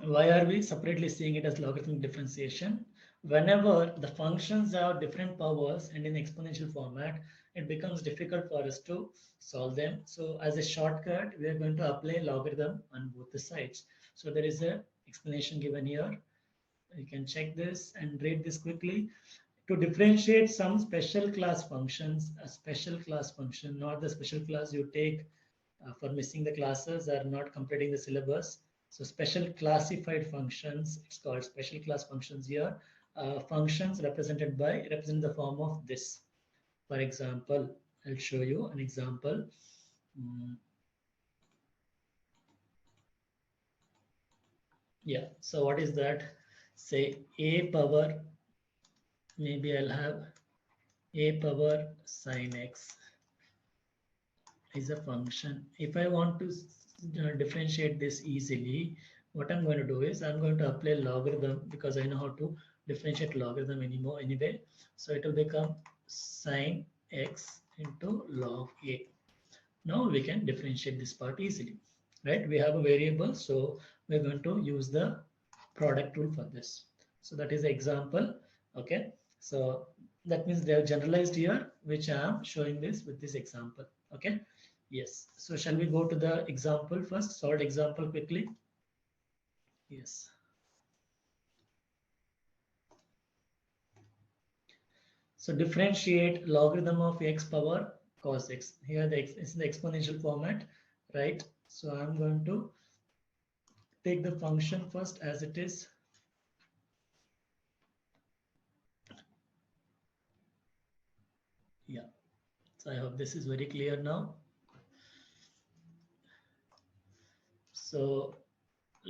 Why are we separately seeing it as logarithmic differentiation? Whenever the functions have different powers and in exponential format, it becomes difficult for us to solve them. So as a shortcut, we are going to apply logarithm on both the sides. So there is a explanation given here. You can check this and read this quickly. To differentiate some special class functions, a special class function, not the special class you take for missing the classes or not completing the syllabus. So special classified functions, it's called special class functions here. Functions represented by, represent the form of this. For example, I'll show you an example. Yeah, so what is that? Say a power, maybe I'll have a power sine x is a function. If I want to differentiate this easily, what I'm going to do is I'm going to apply logarithm because I know how to differentiate logarithm anyway. So it will become sine x into log a. Now we can differentiate this part easily, right? We have a variable, so we're going to use the product rule for this. So that is the example. Okay, so that means they are generalized here, which I am showing this with this example. Okay, yes. So shall we go to the example first? Solved example quickly. Yes. So differentiate logarithm of x power cos x. Here the x is in the exponential format, right? So I'm going to take the function first as it is. Yeah, so I hope this is very clear now. So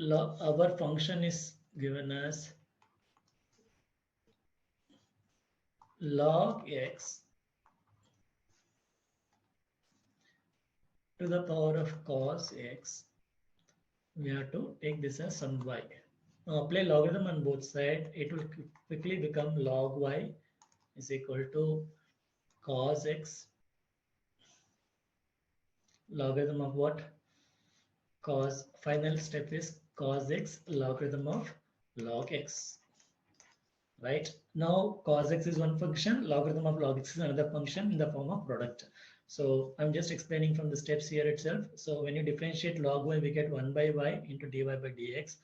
our function is given as log x to the power of cos x. We have to take this as some y. Now apply logarithm on both sides. It will quickly become log y is equal to cos x. Logarithm of what? Cos. Final step is cos x logarithm of log x. Right now, cos x is one function, logarithm of log x is another function in the form of product. So I'm just explaining from the steps here itself. So when you differentiate log y, we get 1 by y into dy by dx,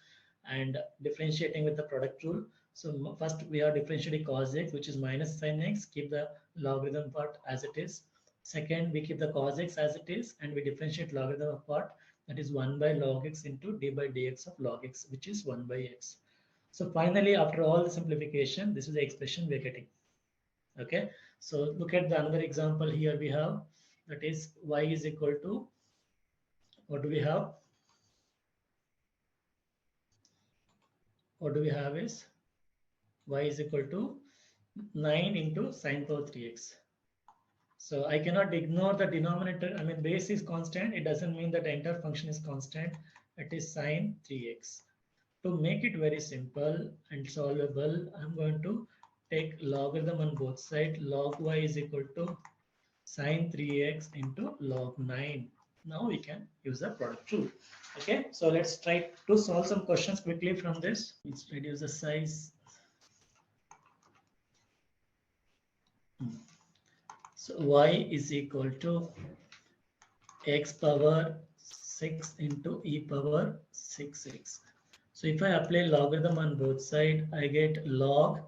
and differentiating with the product rule. So first we are differentiating cos x, which is minus sin x, keep the logarithm part as it is. Second, we keep the cos x as it is, and we differentiate logarithm of part, that is 1 by log x into d by dx of log x, which is 1 by x. So finally, after all the simplification, this is the expression we're getting. Okay, so look at the another example here we have, that is y is equal to, what do we have? What do we have is y is equal to 9 into sine power 3x. So I cannot ignore the denominator. I mean, base is constant. It doesn't mean that the entire function is constant. It is sine 3x. To make it very simple and solvable, I'm going to take logarithm on both sides. Log y is equal to sine 3x into log 9. Now we can use the product rule. Okay, so let's try to solve some questions quickly from this. Let's reduce the size. So y is equal to x power 6 into e power 6x. So if I apply logarithm on both sides, I get log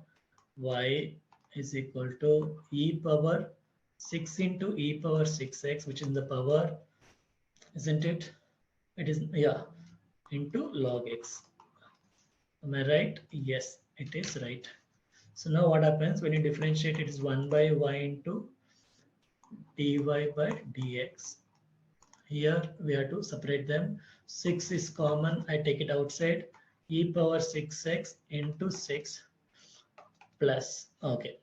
y is equal to e power 6 into e power 6x, which is the power, isn't it? It is, yeah, into log x. Am I right? Yes, it is right. So now what happens when you differentiate? It is 1 by y into dy by dx. Here we have to separate them. 6 is common. I take it outside. E power 6x into 6 plus. Okay,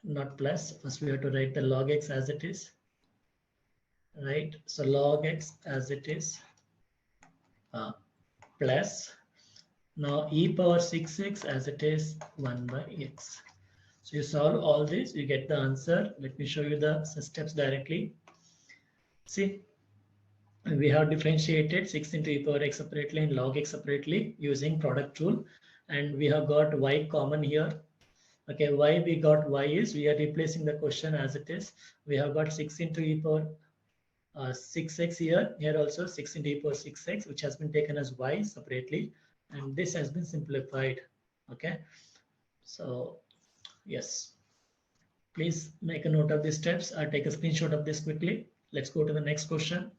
not plus. First we have to write the log x as it is. Right. So log x as it is plus. Now e power 6x as it is 1 by x. So you solve all this, you get the answer. Let me show you the steps directly. See, we have differentiated 6 into e power x separately and log x separately using product rule, and we have got y common here. Okay, why we got y is we are replacing the question as it is. We have got 6 into e power 6x here. Here also 6 into e power 6x, which has been taken as y separately, and this has been simplified. Okay, so yes, please make a note of these steps or take a screenshot of this quickly. Let's go to the next question.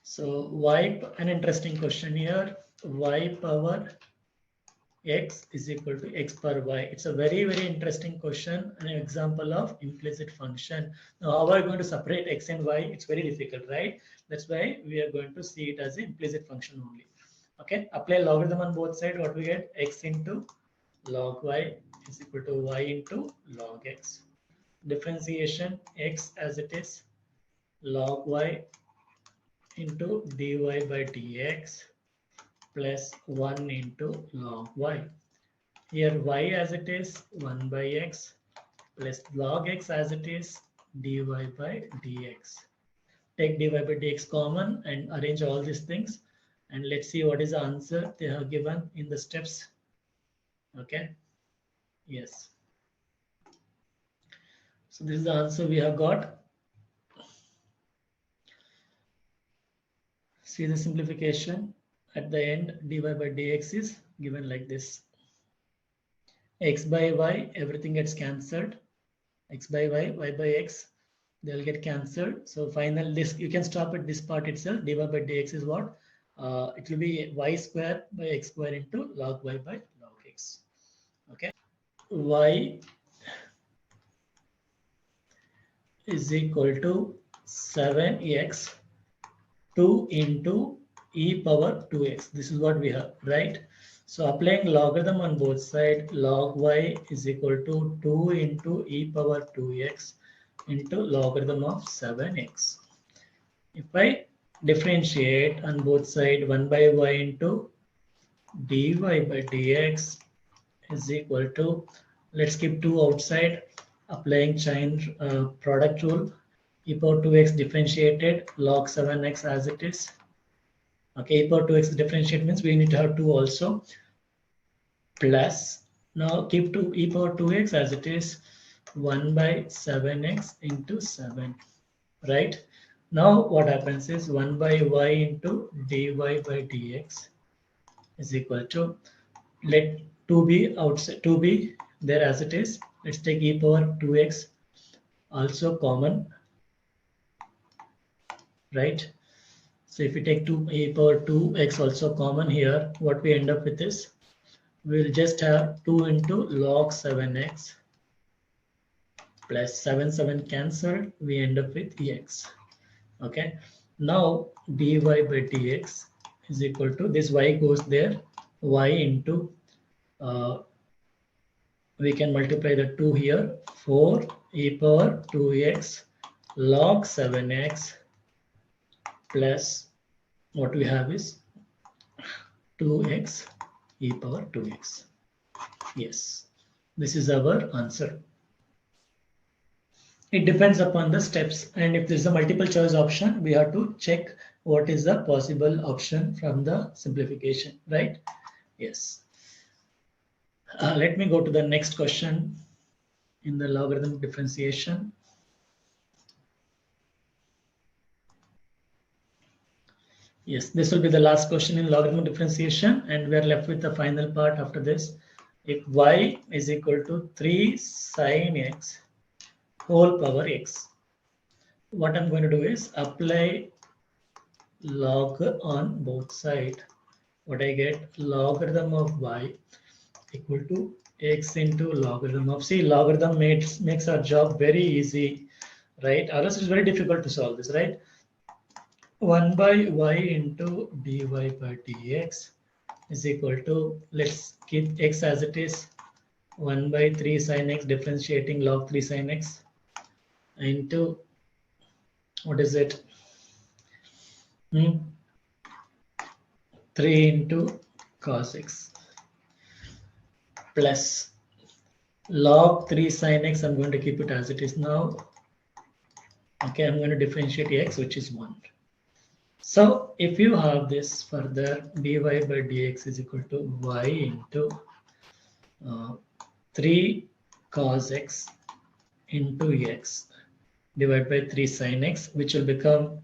So y, an interesting question here, y power x is equal to x power y. It's a very interesting question, an example of implicit function. Now, how are we going to separate x and y? It's very difficult, right? That's why we are going to see it as an implicit function only. Okay, apply logarithm on both sides. What we get? X into log y is equal to y into log x. Differentiation x as it is, log y into dy by dx plus 1 into log y. Here y as it is 1 by x plus log x as it is dy by dx. Take dy by dx common and arrange all these things, and let's see what is the answer they have given in the steps. Okay, yes. So this is the answer we have got. See the simplification at the end, dy by dx is given like this. X by y, everything gets cancelled. X by y by x, they'll get cancelled. So final, this you can stop at this part itself. Dy by dx is what? It will be y square by x square into log y by log x. Okay, y is equal to 7x 2 into e power 2x. This is what we have, right? So applying logarithm on both sides, log y is equal to 2 into e power 2x into logarithm of 7x. If I differentiate on both sides, 1 by y into dy by dx is equal to, let's keep 2 outside, applying chain product rule, e power 2x differentiated, log 7x as it is. Okay, e power 2x differentiate means we need to have 2 also, plus, now keep 2 e power 2x as it is, 1 by 7x into 7, right? Now what happens is 1 by y into dy by dx is equal to, let 2 be outside, 2 be there as it is. Let's take e power 2x also common, right? So if we take 2 e power 2x also common here, what we end up with is, we'll just have 2 into log 7x plus 7 cancelled, we end up with ex. Okay, now dy by dx is equal to, this y goes there, y into, we can multiply the 2 here, 4 e power 2x log 7x plus what we have is 2x e power 2x. Yes, this is our answer. It depends upon the steps, and if there's a multiple choice option, we have to check what is the possible option from the simplification, right? Yes. Let me go to the next question in the logarithmic differentiation. Yes, this will be the last question in logarithmic differentiation, and we are left with the final part after this. If y is equal to 3 sine x whole power x, what I'm going to do is apply log on both sides. What I get, logarithm of y equal to x into logarithm of, see, logarithm makes our job very easy, right? Otherwise it's very difficult to solve this, right? 1 by y into dy by dx is equal to, let's keep x as it is, 1 by 3 sin x differentiating log 3 sin x into, what is it? 3 into cos x plus log 3 sin x, I'm going to keep it as it is now. Okay, I'm going to differentiate x, which is 1. So if you have this further, dy by dx is equal to y into 3 cos x into x divided by 3 sin x, which will become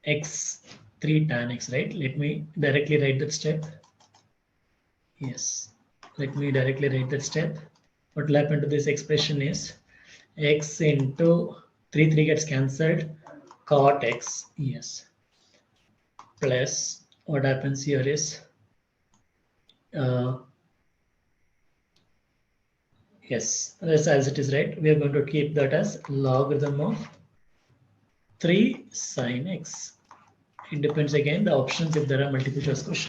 x 3 tan x, right? Let me directly write that step. Yes, let me directly write that step. What will happen to this expression is x into 3 gets cancelled, cot x, yes, plus what happens here is yes, that's as it is, right? We are going to keep that as logarithm of 3 sin x. It depends again the options if there are multiple choice questions.